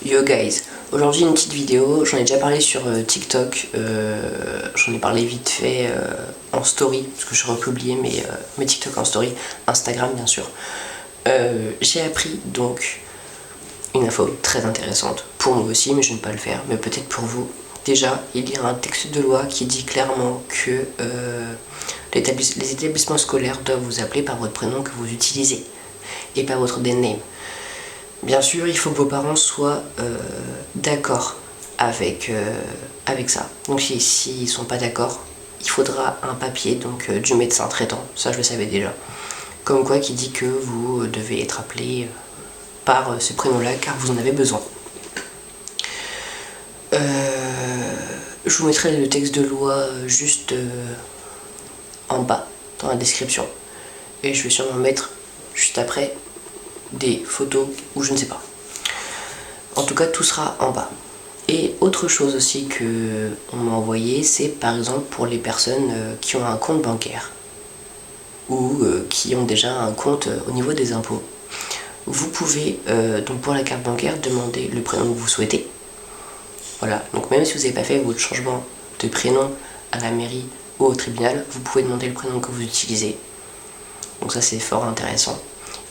Yo guys, aujourd'hui une petite vidéo, j'en ai déjà parlé sur TikTok, j'en ai parlé vite fait en story, parce que je republié mes TikTok en story, Instagram bien sûr. J'ai appris donc une info très intéressante, pour moi aussi, mais je ne vais pas le faire, mais peut-être pour vous. Déjà, il y a un texte de loi qui dit clairement que les établissements scolaires doivent vous appeler par votre prénom que vous utilisez, et pas votre dead name. Bien sûr, il faut que vos parents soient d'accord avec ça. Donc s'ils ne sont pas d'accord, il faudra un papier donc du médecin traitant, ça je le savais déjà. Comme quoi qui dit que vous devez être appelé par ce prénom-là car vous en avez besoin. Je vous mettrai le texte de loi juste en bas dans la description. Et je vais sûrement mettre juste après des photos ou je ne sais pas. En tout cas, tout sera en bas. Et autre chose aussi que on m'a envoyé, c'est par exemple pour les personnes qui ont un compte bancaire ou qui ont déjà un compte au niveau des impôts. Vous pouvez donc pour la carte bancaire demander le prénom que vous souhaitez. Voilà, donc même si vous n'avez pas fait votre changement de prénom à la mairie ou au tribunal, vous pouvez demander le prénom que vous utilisez. Donc ça c'est fort intéressant.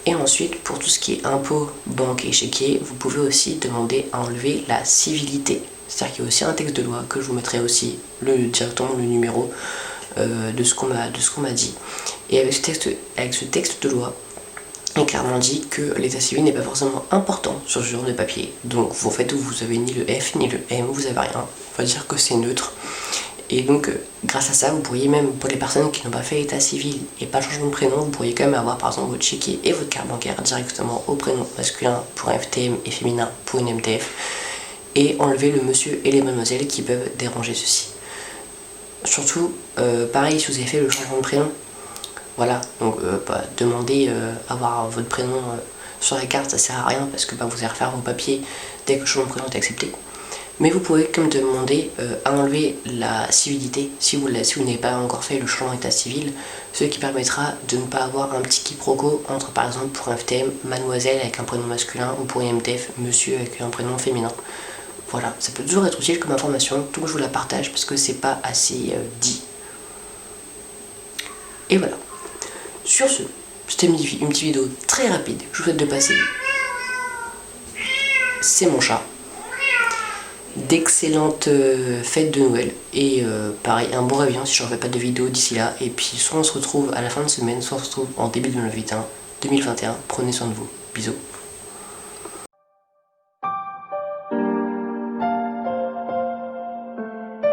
Et ensuite, pour tout ce qui est impôts, banque et chéquier, vous pouvez aussi demander à enlever la civilité. C'est-à-dire qu'il y a aussi un texte de loi que je vous mettrai aussi directement le numéro de ce qu'on m'a dit. Et avec ce texte de loi, il est clairement dit que l'état civil n'est pas forcément important sur ce genre de papier. Donc en fait, vous avez ni le F ni le M, vous avez rien. On va dire que c'est neutre. Et donc, grâce à ça, vous pourriez même, pour les personnes qui n'ont pas fait l'état civil et pas le changement de prénom, vous pourriez quand même avoir par exemple votre chéquier et votre carte bancaire directement au prénom masculin pour un FTM et féminin pour une MTF et enlever le monsieur et les mademoiselles qui peuvent déranger ceci. Surtout, pareil, si vous avez fait le changement de prénom, voilà, donc demandez avoir votre prénom sur la carte, ça sert à rien parce que vous allez refaire vos papiers dès que le changement de prénom est accepté. Mais vous pouvez comme demander à enlever la civilité si vous n'avez pas encore fait le changement d'état civil, ce qui permettra de ne pas avoir un petit quiproquo entre par exemple pour un FTM mademoiselle avec un prénom masculin ou pour une MTF monsieur avec un prénom féminin. Voilà, ça peut toujours être utile comme information, donc je vous la partage parce que c'est pas assez dit. Et voilà. Sur ce, c'était une petite vidéo très rapide, je vous souhaite de passer. C'est mon chat. D'excellentes fêtes de Noël et pareil un bon réveillon si je ne refais pas de vidéo d'ici là et puis soit on se retrouve à la fin de semaine soit on se retrouve en début 2021. Prenez soin de vous, bisous.